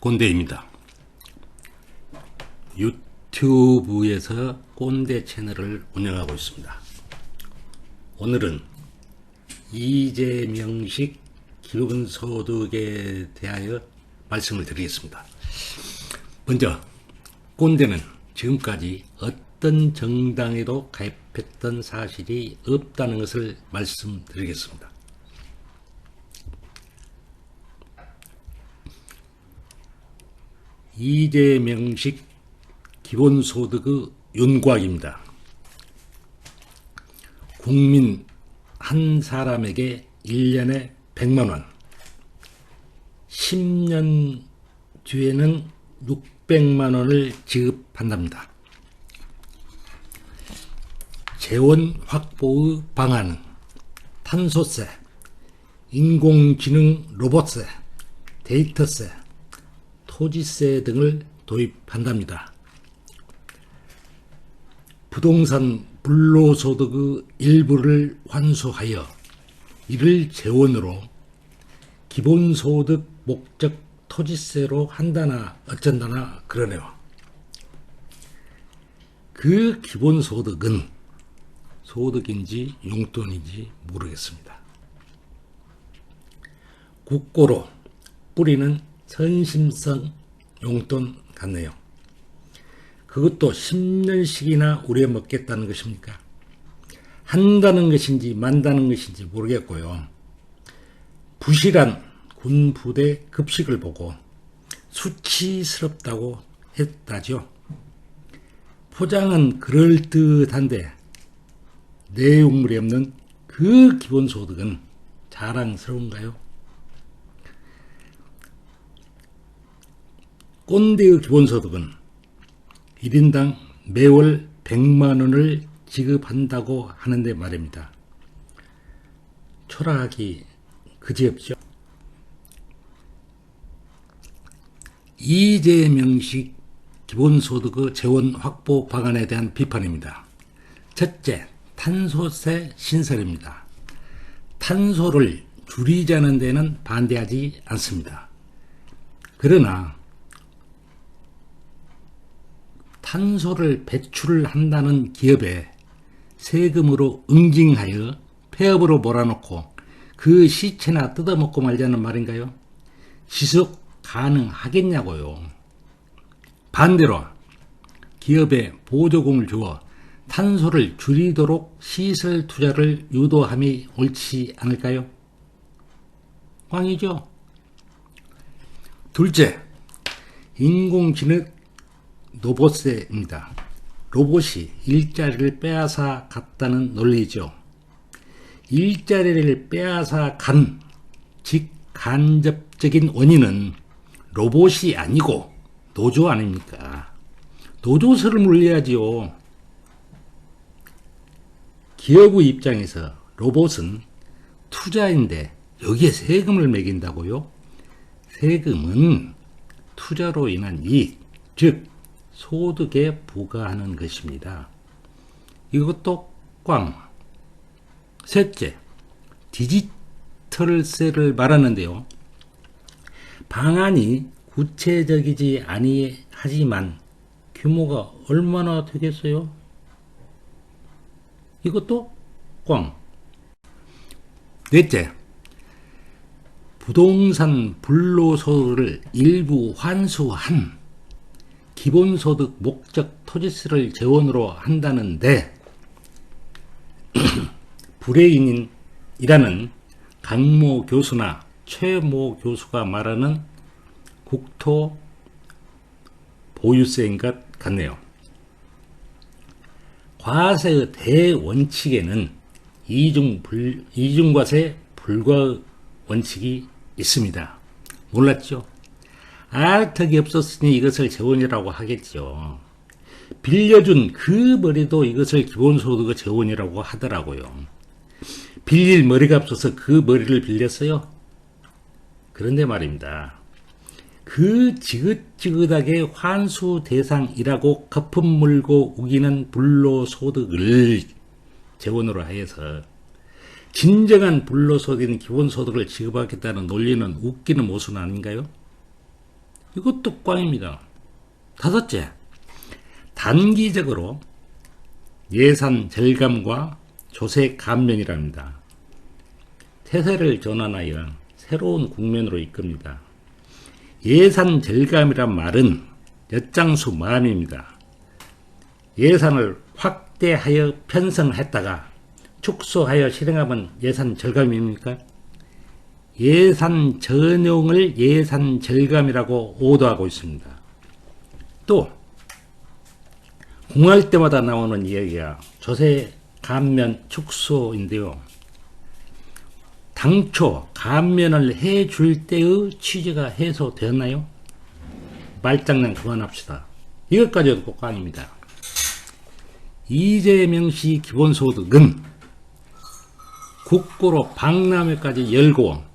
꼰대입니다. 유튜브에서 꼰대 채널을 운영하고 있습니다. 오늘은 이재명식 기본소득에 대하여 말씀을 드리겠습니다. 먼저 꼰대는 지금까지 어떤 정당에도 가입했던 사실이 없다는 것을 말씀드리겠습니다. 이재명식 기본소득의 윤곽입니다. 국민 한 사람에게 1년에 100만원, 10년 뒤에는 600만원을 지급한답니다. 재원 확보의 방안은 탄소세, 인공지능 로봇세, 데이터세, 토지세 등을 도입한답니다. 부동산 불로소득의 일부를 환수하여 이를 재원으로 기본소득 목적 토지세로 한다나 어쩐다나 그러네요. 그 기본소득은 소득인지 용돈인지 모르겠습니다. 국고로 뿌리는 선심성 용돈 같네요. 그것도 10년씩이나 우려먹겠다는 것입니까? 한다는 것인지 만다는 것인지 모르겠고요. 부실한 군부대 급식을 보고 수치스럽다고 했다죠. 포장은 그럴듯한데 내용물이 없는 그 기본소득은 자랑스러운가요? 꼰대의 기본소득은 1인당 매월 100만원을 지급한다고 하는데 말입니다. 초라하기 그지없죠. 이재명식 기본소득의 재원 확보 방안에 대한 비판입니다. 첫째, 탄소세 신설입니다. 탄소를 줄이자는 데는 반대하지 않습니다. 그러나 탄소를 배출한다는 기업에 세금으로 응징하여 폐업으로 몰아넣고 그 시체나 뜯어먹고 말자는 말인가요? 지속 가능하겠냐고요. 반대로 기업에 보조금을 주어 탄소를 줄이도록 시설 투자를 유도함이 옳지 않을까요? 꽝이죠. 둘째, 인공지능 로봇세입니다. 로봇이 일자리를 빼앗아 갔다는 논리죠. 일자리를 빼앗아 간 직간접적인 원인은 로봇이 아니고 노조 아닙니까? 노조세를 물려야지요. 기업의 입장에서 로봇은 투자인데 여기에 세금을 매긴다고요? 세금은 투자로 인한 이익, 즉 소득에 부과하는 것입니다. 이것도 꽝. 셋째, 디지털세를 말하는데요. 방안이 구체적이지 아니하지만 규모가 얼마나 되겠어요? 이것도 꽝. 넷째, 부동산 불로소득을 일부 환수한 기본소득 목적 토지세를 재원으로 한다는데 불회인이라는 강모 교수나 최모 교수가 말하는 국토 보유세인 것 같네요. 과세의 대원칙에는 이중과세 불가 원칙이 있습니다. 몰랐죠? 알턱이 없었으니 이것을 재원이라고 하겠죠. 빌려준 그 머리도 이것을 기본소득의 재원이라고 하더라고요. 빌릴 머리가 없어서 그 머리를 빌렸어요. 그런데 말입니다. 그 지긋지긋하게 환수 대상이라고 거품 물고 우기는 불로소득을 재원으로 하여서 진정한 불로소득인 기본소득을 지급하겠다는 논리는 웃기는 모순 아닌가요? 이것도 꽝입니다. 다섯째, 단기적으로 예산 절감과 조세 감면이랍니다. 태세를 전환하여 새로운 국면으로 이끕니다. 예산 절감이란 말은 엿장수 마음입니다. 예산을 확대하여 편성했다가 축소하여 실행하면 예산 절감입니까? 예산 전용을 예산 절감이라고 오도하고 있습니다. 또 공할 때마다 나오는 이야기가 조세 감면 축소인데요. 당초 감면을 해줄 때의 취지가 해소되었나요? 말장난 그만합시다. 이것까지도 꽝입니다. 이재명 씨 기본소득은 국고로 박람회까지 열고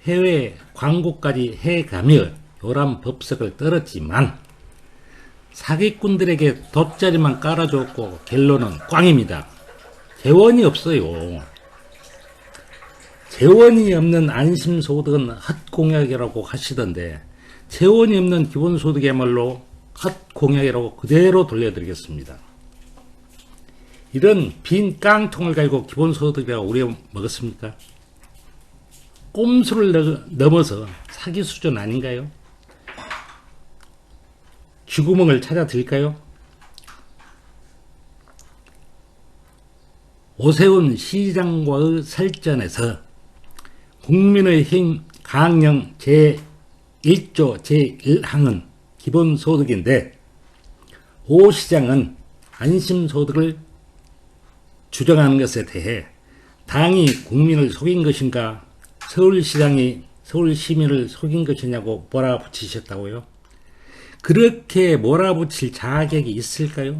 해외 광고까지 해가며 요란 법석을 떨었지만 사기꾼들에게 돗자리만 깔아줬고 결론은 꽝입니다. 재원이 없어요. 재원이 없는 안심소득은 헛공약이라고 하시던데 재원이 없는 기본소득이야말로 헛공약이라고 그대로 돌려드리겠습니다. 이런 빈 깡통을 가지고 기본소득이라고 우리가 먹었습니까? 꼼수를 넘어서 사기 수준 아닌가요? 쥐구멍을 찾아 드릴까요? 오세훈 시장과의 설전에서 국민의힘 강령 제1조 제1항은 기본소득인데 오 시장은 안심소득을 주장하는 것에 대해 당이 국민을 속인 것인가 서울시장이 서울시민을 속인 것이냐고 몰아붙이셨다고요? 그렇게 몰아붙일 자격이 있을까요?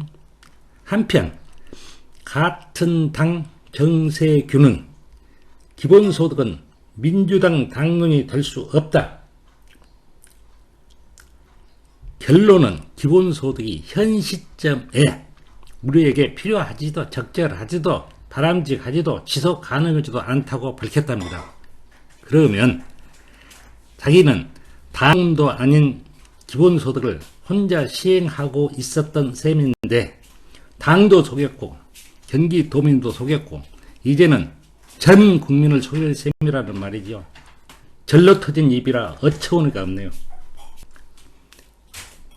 한편 같은 당 정세균은 기본소득은 민주당 당론이 될 수 없다. 결론은 기본소득이 현 시점에 우리에게 필요하지도 적절하지도 바람직하지도 지속 가능하지도 않다고 밝혔답니다. 그러면 자기는 당도 아닌 기본소득을 혼자 시행하고 있었던 셈인데 당도 속였고 경기도민도 속였고 이제는 전 국민을 속일 셈이라는 말이죠. 절로 터진 입이라 어처구니가 없네요.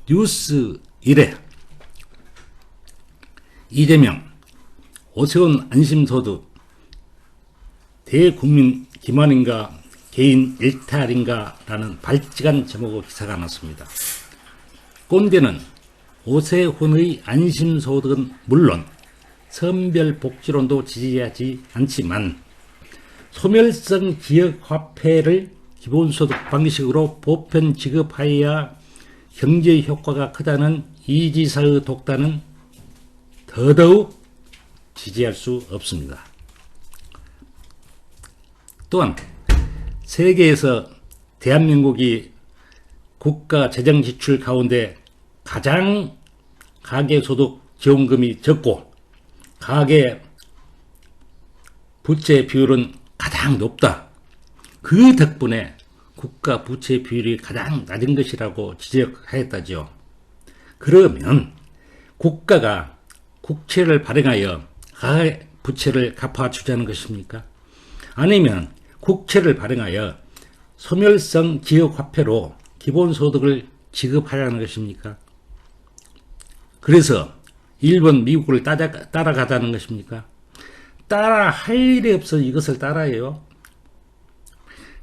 뉴스 1회 이재명 오세훈 안심소득 대국민 기만인가 개인 일탈인가 라는 발칙한 제목의 기사가 났습니다. 꼰대는 오세훈의 안심소득은 물론 선별복지론도 지지하지 않지만 소멸성 지역화폐를 기본소득 방식으로 보편 지급하여야 경제효과가 크다는 이 지사의 독단은 더더욱 지지할 수 없습니다. 또한 세계에서 대한민국이 국가 재정 지출 가운데 가장 가계소득 지원금이 적고 가계 부채 비율은 가장 높다. 그 덕분에 국가 부채 비율이 가장 낮은 것이라고 지적하였다죠. 그러면 국가가 국채를 발행하여 가계 부채를 갚아주자는 것입니까? 아니면 국채를 발행하여 소멸성 지역화폐로 기본소득을 지급하자는 것입니까? 그래서 일본, 미국을 따라가자는 것입니까? 따라할 일이 없어 이것을 따라해요.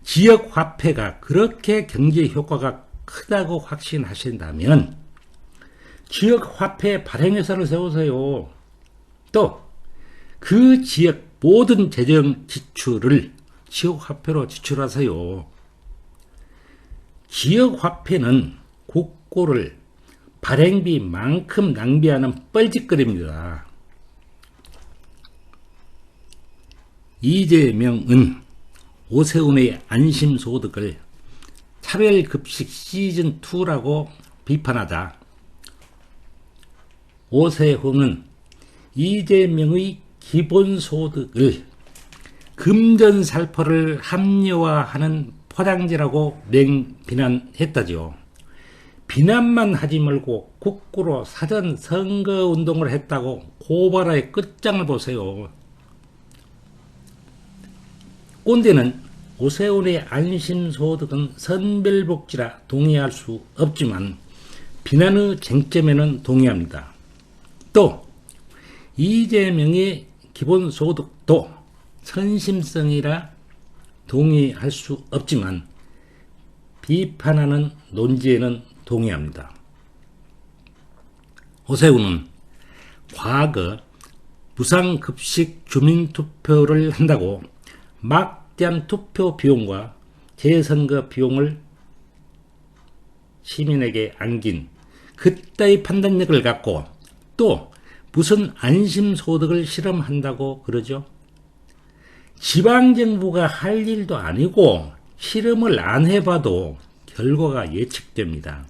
지역화폐가 그렇게 경제효과가 크다고 확신하신다면 지역화폐 발행회사를 세우세요. 또 그 지역 모든 재정 지출을 지역화폐로 지출하세요. 지역화폐는 국고를 발행비만큼 낭비하는 뻘짓거리입니다. 이재명은 오세훈의 안심소득을 차별급식 시즌2라고 비판하자 오세훈은 이재명의 기본소득을 금전살포를 합리화하는 포장지라고 맹비난했다죠. 비난만 하지 말고 국구로 사전 선거운동을 했다고 고발의 끝장을 보세요. 꼰대는 오세훈의 안심소득은 선별복지라 동의할 수 없지만 비난의 쟁점에는 동의합니다. 또 이재명의 기본소득도 선심성이라 동의할 수 없지만 비판하는 논지에는 동의합니다. 오세훈은 과거 무상급식 주민투표를 한다고 막대한 투표 비용과 재선거 비용을 시민에게 안긴 그따위 판단력을 갖고 또 무슨 안심소득을 실험한다고 그러죠? 지방정부가 할 일도 아니고 실험을 안 해봐도 결과가 예측됩니다.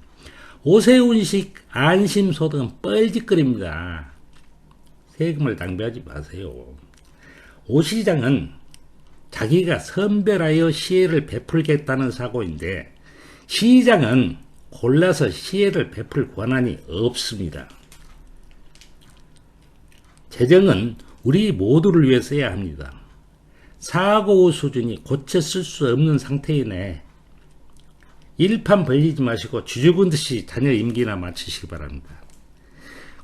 오세훈식 안심소득은 뻘짓거리입니다. 세금을 낭비하지 마세요. 오 시장은 자기가 선별하여 시혜를 베풀겠다는 사고인데 시장은 골라서 시혜를 베풀 권한이 없습니다. 재정은 우리 모두를 위해 써야 합니다. 사고 수준이 고쳐 쓸 수 없는 상태이네. 일판 벌리지 마시고 쥐죽은 듯이 자녀 임기나 마치시기 바랍니다.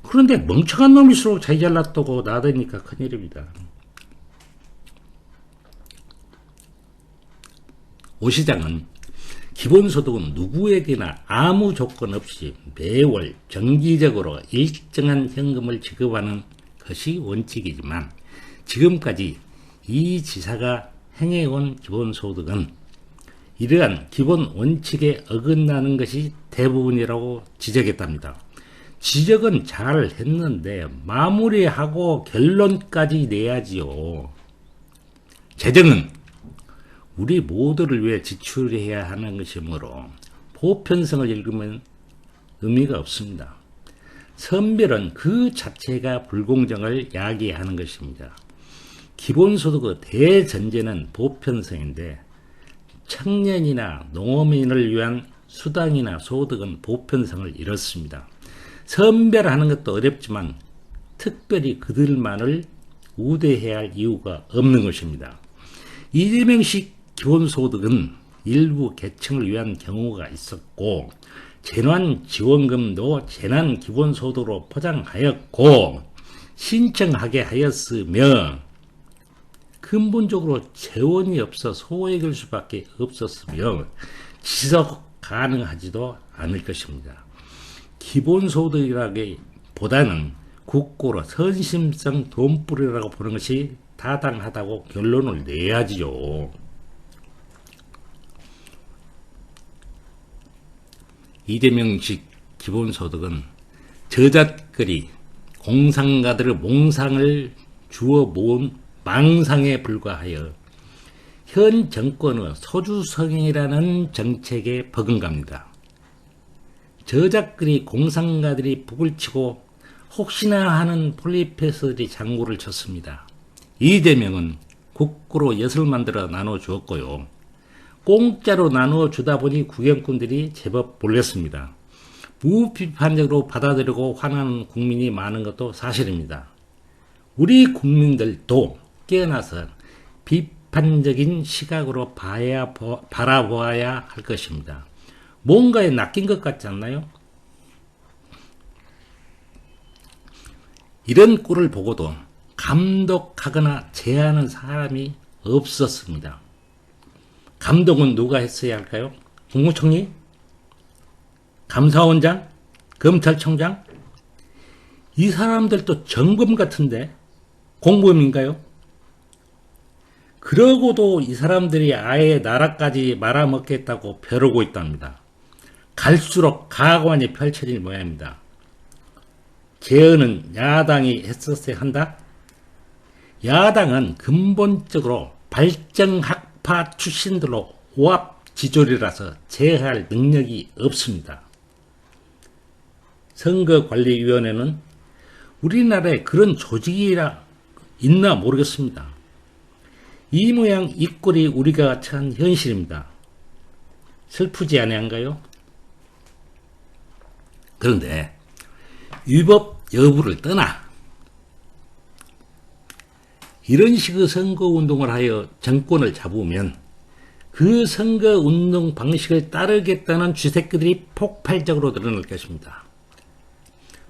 그런데 멍청한 놈일수록 자기 잘났다고 나대니까 큰일입니다. 오 시장은 기본소득은 누구에게나 아무 조건 없이 매월 정기적으로 일정한 현금을 지급하는 것이 원칙이지만 지금까지 이 지사가 행해온 기본소득은 이러한 기본 원칙에 어긋나는 것이 대부분이라고 지적했답니다. 지적은 잘 했는데 마무리하고 결론까지 내야지요. 재정은 우리 모두를 위해 지출해야 하는 것이므로 보편성을 읽으면 의미가 없습니다. 선별은 그 자체가 불공정을 야기하는 것입니다. 기본소득의 대전제는 보편성인데 청년이나 농어민을 위한 수당이나 소득은 보편성을 잃었습니다. 선별하는 것도 어렵지만 특별히 그들만을 우대해야 할 이유가 없는 것입니다. 이재명식 기본소득은 일부 계층을 위한 경우가 있었고 재난지원금도 재난기본소득으로 포장하였고 신청하게 하였으며 근본적으로 재원이 없어 소액일 수밖에 없었으며 지속 가능하지도 않을 것입니다. 기본소득이라기보다는 국고로 선심성 돈벌이라고 보는 것이 타당하다고 결론을 내야지요. 이재명식 기본소득은 저잣거리 공상가들의 몽상을 주어 모은 망상에 불과하여 현 정권의 소주성이라는 정책에 버금갑니다. 저작거리 공상가들이 북을 치고 혹시나 하는 폴리페서들이 장구를 쳤습니다. 이재명은 국고로 엿을 만들어 나눠주었고요. 공짜로 나누어주다 보니 구경꾼들이 제법 몰렸습니다. 무비판적으로 받아들이고 화나는 국민이 많은 것도 사실입니다. 우리 국민들도 깨어나서 비판적인 시각으로 바라보아야 할 것입니다. 뭔가에 낚인 것 같지 않나요? 이런 꼴을 보고도 감독하거나 제하는 사람이 없었습니다. 감독은 누가 했어야 할까요? 국무총리? 감사원장? 검찰총장? 이 사람들도 점검 같은데 공범인가요? 그러고도 이 사람들이 아예 나라까지 말아먹겠다고 벼르고 있답니다. 갈수록 가관이 펼쳐질 모양입니다. 제언은 야당이 했었어야 한다? 야당은 근본적으로 발정학파 출신들로 오합지졸이라서 제어할 능력이 없습니다. 선거관리위원회는 우리나라에 그런 조직이라 있나 모르겠습니다. 이 모양 이 꼴이 우리가 처한 현실입니다. 슬프지 아니한가요? 그런데 위법 여부를 떠나 이런 식의 선거운동을 하여 정권을 잡으면 그 선거운동 방식을 따르겠다는 쥐새끼들이 폭발적으로 드러날 것입니다.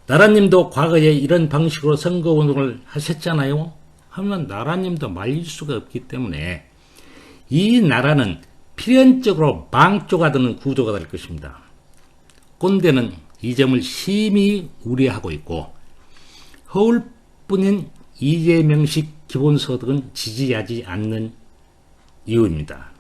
나라님도 과거에 이런 방식으로 선거운동을 하셨잖아요. 하면 나라님도 말릴 수가 없기 때문에 이 나라는 필연적으로 망조가 되는 구조가 될 것입니다. 꼰대는 이 점을 심히 우려하고 있고 허울뿐인 이재명식 기본소득은 지지하지 않는 이유입니다.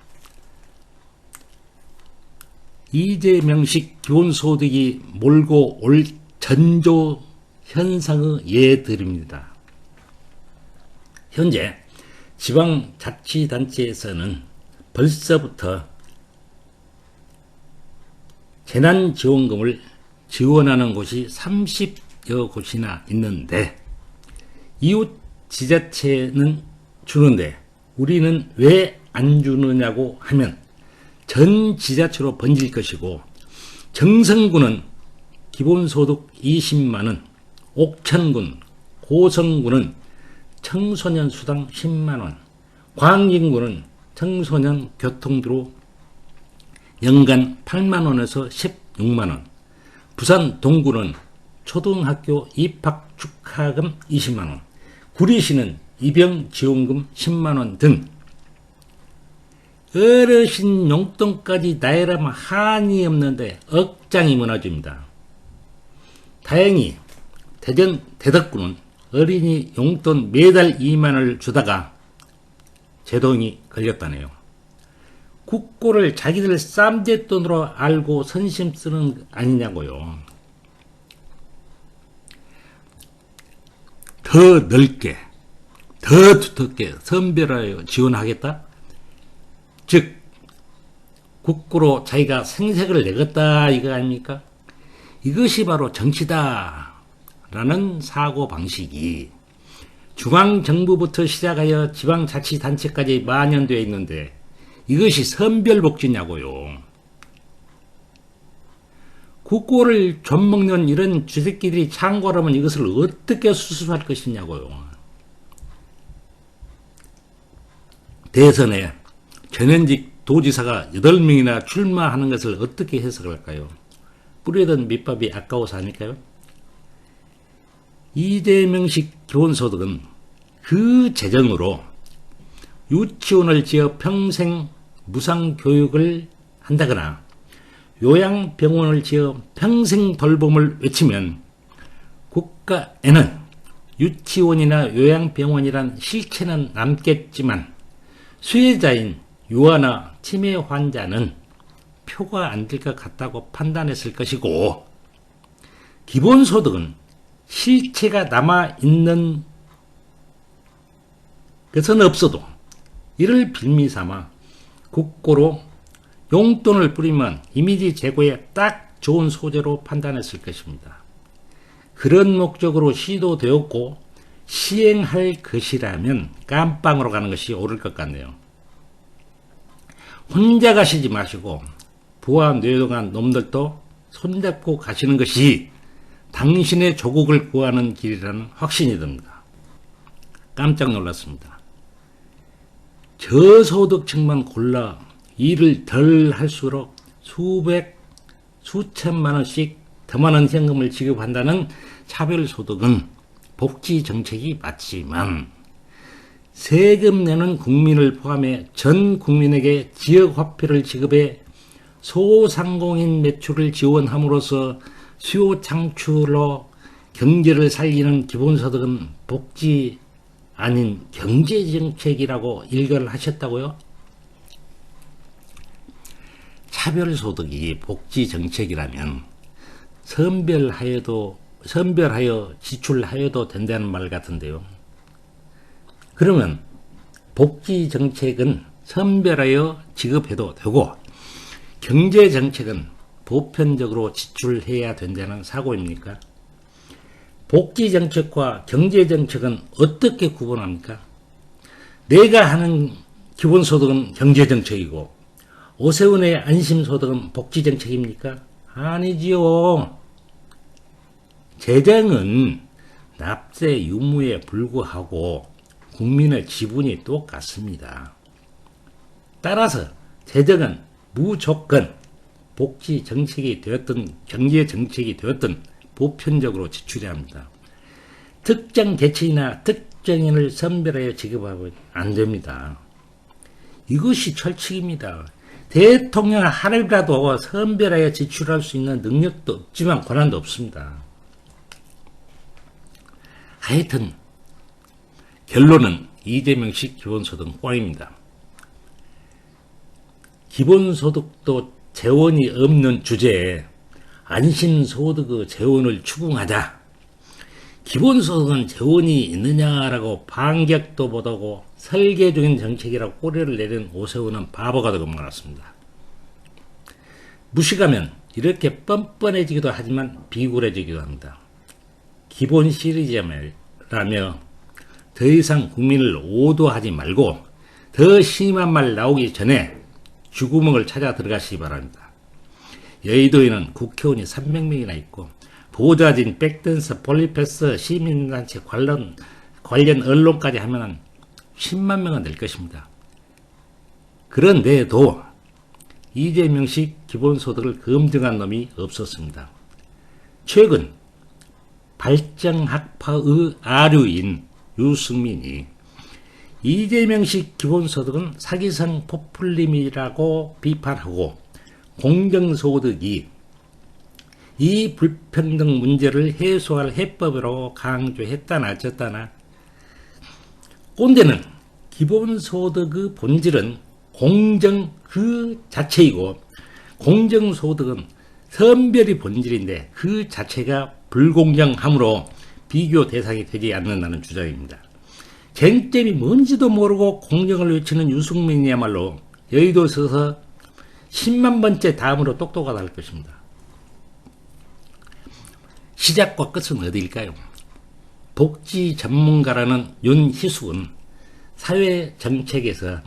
이재명식 기본소득이 몰고 올 전조 현상의 예들입니다. 현재 지방자치단체에서는 벌써부터 재난지원금을 지원하는 곳이 30여 곳이나 있는데 이웃 지자체는 주는데 우리는 왜 안 주느냐고 하면 전 지자체로 번질 것이고 정선군은 기본소득 20만원, 옥천군, 고성군은 청소년 수당 10만원, 광진군은 청소년 교통비로 연간 8만원에서 16만원, 부산 동구는 초등학교 입학 축하금 20만원, 구리시는 입영지원금 10만원 등 어르신 용돈까지 나열하면 한이 없는데 억장이 무너집니다. 다행히 대전 대덕구는 어린이 용돈 매달 2만원을 주다가 제동이 걸렸다네요. 국고를 자기들 쌈짓돈으로 알고 선심 쓰는 거 아니냐고요. 더 넓게, 더 두텁게 선별하여 지원하겠다? 즉 국고로 자기가 생색을 내겠다 이거 아닙니까? 이것이 바로 정치다 라는 사고방식이 중앙정부부터 시작하여 지방자치단체까지 만연되어 있는데 이것이 선별복지냐고요. 국고를 좀먹는 이런 쥐새끼들이 창궐하면 이것을 어떻게 수습할 것이냐고요. 대선에 전현직 도지사가 8명이나 출마하는 것을 어떻게 해석할까요? 뿌리던 밑밥이 아까워서 아닐까요? 이재명식 기본소득은 그 재정으로 유치원을 지어 평생 무상교육을 한다거나 요양병원을 지어 평생 돌봄을 외치면 국가에는 유치원이나 요양병원이란 실체는 남겠지만 수혜자인 유아나 치매 환자는 표가 안 될 것 같다고 판단했을 것이고 기본소득은 실체가 남아있는 것은 없어도 이를 빌미삼아 국고로 용돈을 뿌리면 이미지 제고에 딱 좋은 소재로 판단했을 것입니다. 그런 목적으로 시도되었고 시행할 것이라면 깜빵으로 가는 것이 옳을 것 같네요. 혼자 가시지 마시고 부하 뇌동한 놈들도 손잡고 가시는 것이 당신의 조국을 구하는 길이라는 확신이 듭니다. 깜짝 놀랐습니다. 저소득층만 골라 일을 덜 할수록 수천만 원씩 더 많은 현금을 지급한다는 차별소득은 복지정책이 맞지만 세금 내는 국민을 포함해 전 국민에게 지역화폐를 지급해 소상공인 매출을 지원함으로써 수요 창출로 경제를 살리는 기본소득은 복지 아닌 경제정책이라고 일갈을 하셨다고요? 차별소득이 복지정책이라면 선별하여 지출하여도 된다는 말 같은데요. 그러면 복지정책은 선별하여 지급해도 되고 경제정책은 보편적으로 지출해야 된다는 사고입니까? 복지정책과 경제정책은 어떻게 구분합니까? 내가 하는 기본소득은 경제정책이고 오세훈의 안심소득은 복지정책입니까? 아니지요. 재정은 납세 유무에 불구하고 국민의 지분이 똑같습니다. 따라서 재정은 무조건 복지 정책이 되었든 경제 정책이 되었든 보편적으로 지출해야 합니다. 특정 계층이나 특정인을 선별하여 지급하면 안 됩니다. 이것이 철칙입니다. 대통령 하루라도 선별하여 지출할 수 있는 능력도 없지만 권한도 없습니다. 하여튼 결론은 이재명식 기본소득은 꽝입니다. 기본소득도 재원이 없는 주제에 안심소득의 재원을 추궁하자. 기본소득은 재원이 있느냐라고 반격도 못하고 설계적인 정책이라고 꼬리를 내린 오세훈은 바보가 되고 말았습니다. 무식하면 이렇게 뻔뻔해지기도 하지만 비굴해지기도 합니다. 기본 시리즈라며 더 이상 국민을 오도하지 말고 더 심한 말 나오기 전에 쥐구멍을 찾아 들어가시기 바랍니다. 여의도에는 국회의원이 300명이나 있고 보좌진, 백댄서, 폴리패스, 시민단체 관련 언론까지 하면 10만 명은 될 것입니다. 그런데도 이재명식 기본소득을 검증한 놈이 없었습니다. 최근 발정학파의 아류인 유승민이 이재명식 기본소득은 사기성 포퓰리즘이라고 비판하고 공정소득이 이 불평등 문제를 해소할 해법이라고 강조했다나 어쨌다나 꼰대는 기본소득의 본질은 공정 그 자체이고 공정소득은 선별이 본질인데 그 자체가 불공정함으로 비교 대상이 되지 않는다는 주장입니다. 쟁점이 뭔지도 모르고 공정을 외치는 유승민이야말로 여의도에 서서 10만 번째 다음으로 똑똑하다 할 것입니다. 시작과 끝은 어디일까요? 복지 전문가라는 윤희숙은 사회정책에서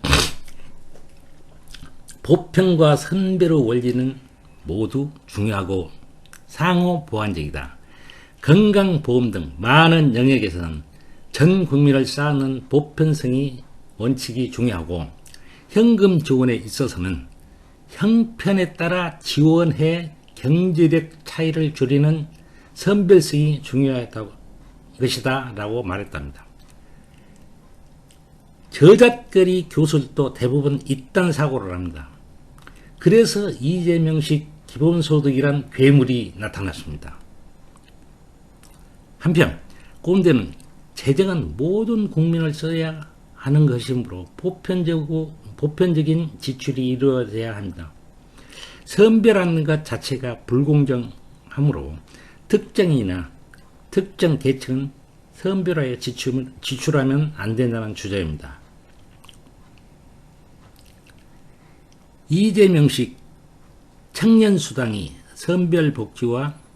보편과 선별의 원리는 모두 중요하고 상호 보완적이다. 건강보험 등 많은 영역에서는 전 국민을 쌓는 보편성이 원칙이 중요하고 현금 지원에 있어서는 형편에 따라 지원해 경제력 차이를 줄이는 선별성이 중요하다고 것이다 라고 말했답니다. 저잣거리 교수들도 대부분 이딴 사고를 합니다. 그래서 이재명식 기본소득이란 괴물이 나타났습니다. 한편 꼰대는 재정은 모든 국민을 써야 하는 것이므로 보편적인 지출이 이루어져야 합니다. 선별하는 것 자체가 불공정하므로 특정이나 특정 계층은 선별하여 지출하면 안 된다는 주장입니다. 이재명식 청년수당이 선별복지와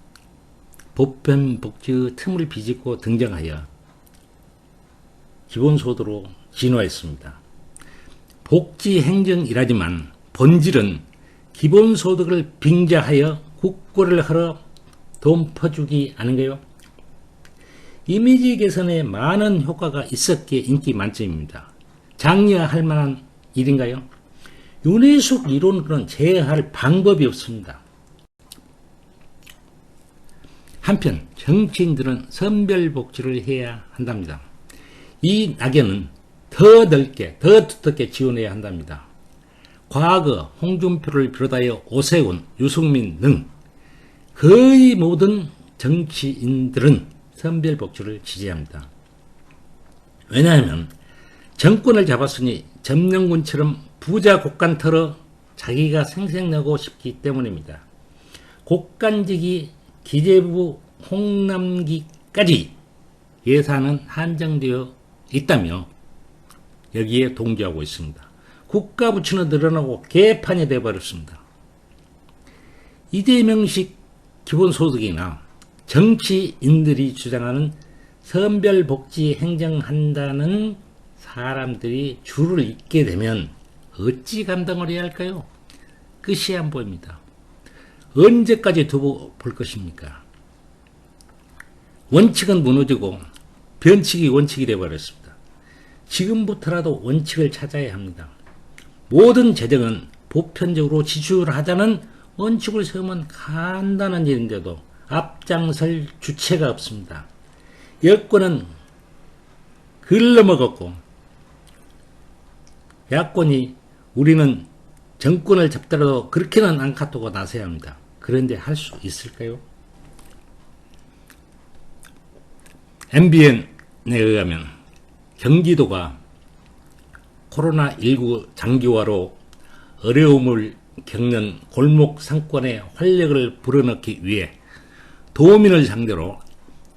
보편복지의 틈을 비집고 등장하여 기본소득으로 진화했습니다. 복지행정이라지만 본질은 기본소득을 빙자하여 국고를 하러 돈 퍼주기 아닌가요? 이미지 개선에 많은 효과가 있었기에 인기 만점입니다. 장려할 만한 일인가요? 윤희숙 이론으로는 제어할 방법이 없습니다. 한편 정치인들은 선별복지를 해야 한답니다. 이 낙연은 더 넓게 더 두텁게 지원해야 한답니다. 과거 홍준표를 비롯하여 오세훈, 유승민 등 거의 모든 정치인들은 선별복지를 지지합니다. 왜냐하면 정권을 잡았으니 점령군처럼 부자 곡간 털어 자기가 생색내고 싶기 때문입니다. 곡간직이 기재부 홍남기까지 예산은 한정되어 있다며 여기에 동조하고 있습니다. 국가 부채는 늘어나고 개판이 되어버렸습니다. 이재명식 기본소득이나 정치인들이 주장하는 선별복지 행정한다는 사람들이 줄을 잇게 되면 어찌 감당을 해야 할까요? 끝이 안 보입니다. 언제까지 두고 볼 것입니까? 원칙은 무너지고 변칙이 원칙이 되어버렸습니다. 지금부터라도 원칙을 찾아야 합니다. 모든 재정은 보편적으로 지출하자는 원칙을 세우면 간단한 일인데도 앞장설 주체가 없습니다. 여권은 글러먹었고 야권이 우리는 정권을 잡더라도 그렇게는 안 카톡고 나서야 합니다. 그런데 할 수 있을까요? MBN에 의하면 경기도가 코로나19 장기화로 어려움을 겪는 골목 상권에 활력을 불어넣기 위해 도민을 상대로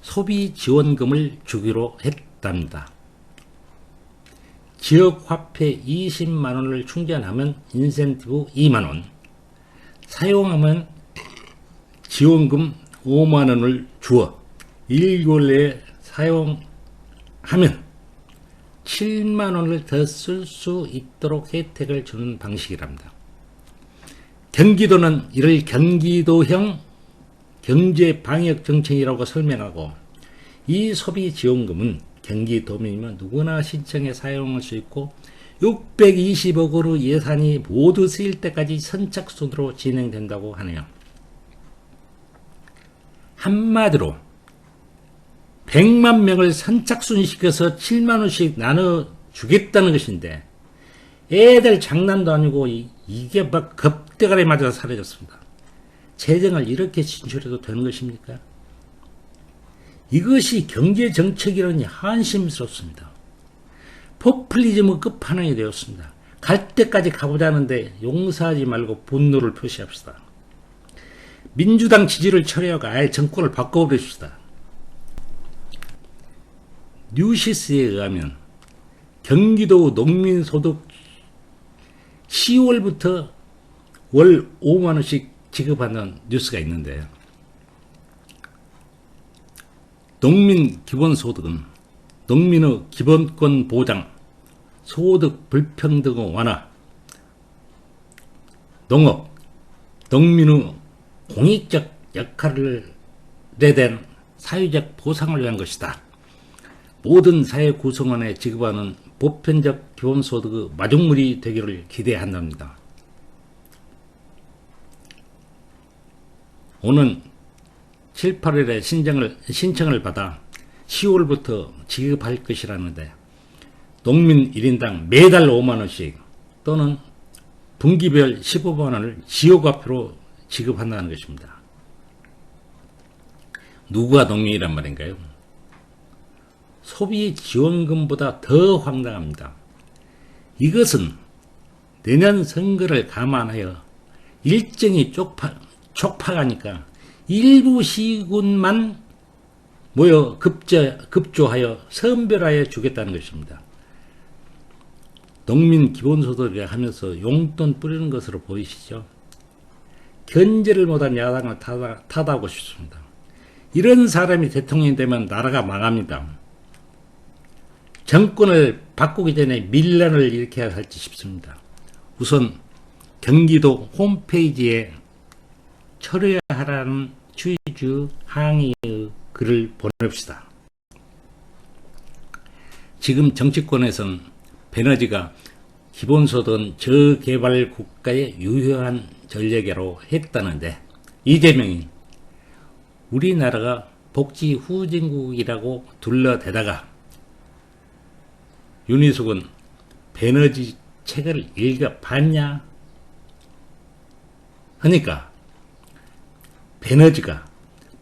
소비 지원금을 주기로 했답니다. 지역 화폐 20만원을 충전하면 인센티브 2만원, 사용하면 지원금 5만원을 주어 1개월 내에 사용하면 7만원을 더 쓸 수 있도록 혜택을 주는 방식이랍니다. 경기도는 이를 경기도형 경제방역정책이라고 설명하고, 이 소비지원금은 경기도민이면 누구나 신청해 사용할 수 있고 620억으로 예산이 모두 쓰일 때까지 선착순으로 진행된다고 하네요. 한마디로 100만 명을 선착순시켜서 7만원씩 나눠주겠다는 것인데, 애들 장난도 아니고 이게 막 겁대가리 맞아서 사라졌습니다. 재정을 이렇게 진출해도 되는 것입니까? 이것이 경제정책이라니 한심스럽습니다. 포퓰리즘의 끝판왕이 되었습니다. 갈 때까지 가보자는데 용서하지 말고 분노를 표시합시다. 민주당 지지를 철회하고 아예 정권을 바꿔버립시다. 뉴시스에 의하면 경기도 농민소득 10월부터 월 5만원씩 지급하는 뉴스가 있는데요. 농민 기본소득은 농민의 기본권 보장, 소득 불평등의 완화, 농업, 농민의 공익적 역할에 대한 사회적 보상을 위한 것이다. 모든 사회 구성원에 지급하는 보편적 기본소득의 마중물이 되기를 기대한답니다. 오는 7, 8월에 신청을 받아 10월부터 지급할 것이라는데, 농민 1인당 매달 5만원씩 또는 분기별 15만원을 지역화표로 지급한다는 것입니다. 누가 농민이란 말인가요? 소비지원금보다 더 황당합니다. 이것은 내년 선거를 감안하여 일정이 촉박하니까 일부 시군만 모여 급조하여 선별하여 주겠다는 것입니다. 농민 기본소득이라 하면서 용돈 뿌리는 것으로 보이시죠? 견제를 못한 야당을 탓하고 싶습니다. 이런 사람이 대통령이 되면 나라가 망합니다. 정권을 바꾸기 전에 밀란을 일으켜야 할지 싶습니다. 우선 경기도 홈페이지에 철회하라는 취지의 항의의 글을 보냅시다. 지금 정치권에서는 베너지가 기본소득은 저개발 국가의 유효한 전략으로 했다는데, 이재명이 우리나라가 복지 후진국이라고 둘러대다가 윤희숙은 베너지 책을 읽어봤냐 하니까 베너지가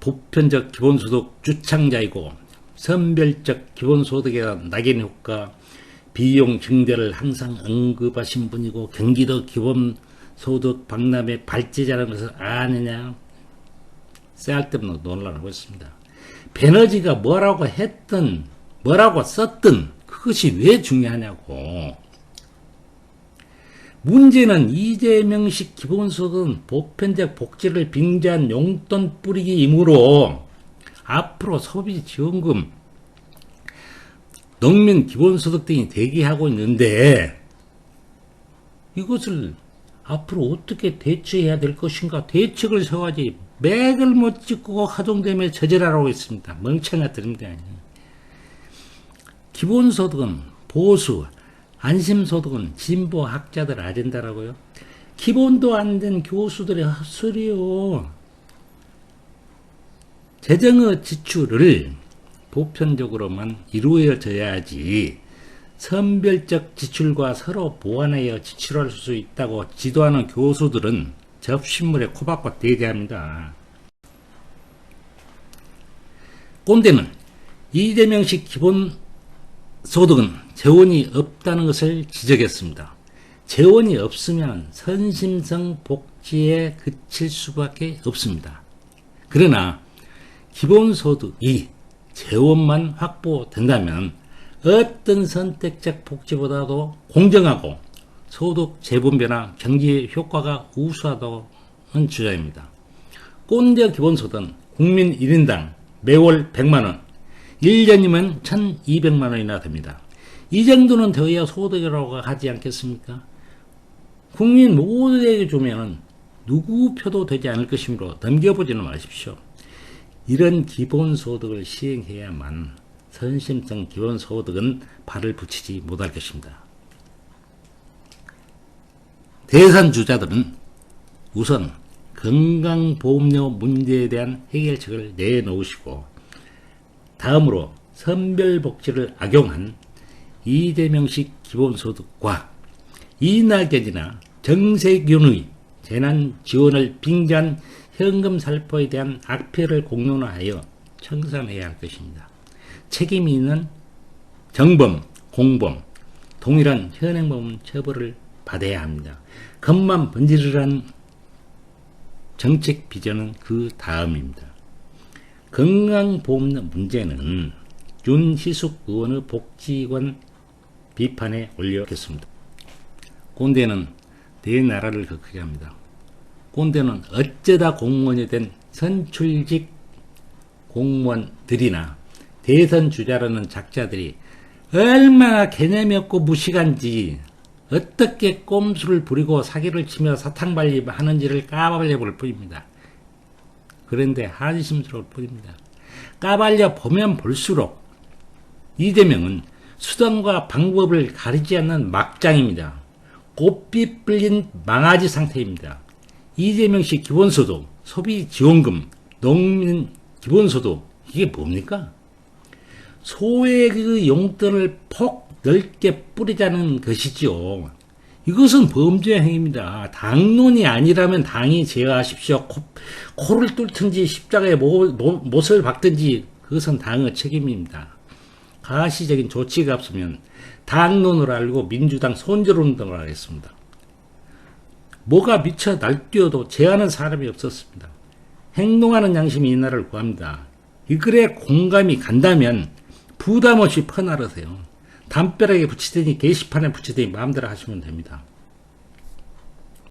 보편적 기본소득 주창자이고 선별적 기본소득에 대한 낙인 효과, 비용 증대를 항상 언급하신 분이고 경기도 기본소득 박람회 발제자라는 것을 아느냐, 쓸데없는 논란을 하고 있습니다. 베너지가 뭐라고 했든 뭐라고 썼든 그것이 왜 중요하냐고. 문제는 이재명식 기본소득은 보편적 복지를 빙자한 용돈 뿌리기이므로 앞으로 소비지원금, 농민 기본소득 등이 대기하고 있는데, 이것을 앞으로 어떻게 대처해야 될 것인가, 대책을 세워야지 맥을 못 짚고 하동되며 저질하라고 있습니다. 멍청한 것들입니다. 기본소득은 보수, 안심소득은 진보 학자들 아젠다라고요. 기본도 안 된 교수들의 헛소리요. 재정의 지출을 보편적으로만 이루어져야지 선별적 지출과 서로 보완하여 지출할 수 있다고 지도하는 교수들은 접신물에 코박고 대대합니다. 꼰대는 이재명식 기본소득은 재원이 없다는 것을 지적했습니다. 재원이 없으면 선심성 복지에 그칠 수밖에 없습니다. 그러나 기본소득이 재원만 확보된다면 어떤 선택적 복지보다도 공정하고 소득 재분 변화 경제 효과가 우수하다는 주장입니다. 꼰대 기본소득은 국민 1인당 매월 100만원, 1년이면 1200만원이나 됩니다. 이 정도는 되어야 소득이라고 하지 않겠습니까? 국민 모두에게 주면 누구 표도 되지 않을 것이므로 넘겨보지는 마십시오. 이런 기본소득을 시행해야만 선심성 기본소득은 발을 붙이지 못할 것입니다. 대선주자들은 우선 건강보험료 문제에 대한 해결책을 내놓으시고 다음으로 선별복지를 악용한 이재명식 기본소득과 이낙연이나 정세균의 재난지원을 빙자한 현금살포에 대한 악폐를 공론화하여 청산해야 할 것입니다. 책임이 있는 정범, 공범, 동일한 현행범 처벌을 받아야 합니다. 겉만 번지르르한 정책 비전은 그 다음입니다. 건강보험료 문제는 윤희숙 의원의 복지관 비판에 올렸겠습니다. 꼰대는 내 나라를 격하게 합니다. 꼰대는 어쩌다 공무원이 된 선출직 공무원들이나 대선 주자라는 작자들이 얼마나 개념이 없고 무식한지 어떻게 꼼수를 부리고 사기를 치며 사탕발리 하는지를 까발려 볼 뿐입니다. 그런데 한심스러울 뿐입니다. 까발려 보면 볼수록 이재명은 수단과 방법을 가리지 않는 막장입니다. 곱비 불린 망아지 상태입니다. 이재명식 기본소득, 소비지원금, 농민 기본소득 이게 뭡니까? 소액의 용돈을 폭 넓게 뿌리자는 것이죠. 이것은 범죄 행위입니다. 당론이 아니라면 당이 제어하십시오. 코를 뚫든지 십자가에 못을 박든지 그것은 당의 책임입니다. 가시적인 조치가 없으면 당론을 알고 민주당 손절운동을 하겠습니다. 뭐가 미쳐 날뛰어도 제하는 사람이 없었습니다. 행동하는 양심이 이 나라를 구합니다. 이 글에 공감이 간다면 부담없이 퍼나르세요. 담벼락에 붙이더니 게시판에 붙이더니 마음대로 하시면 됩니다.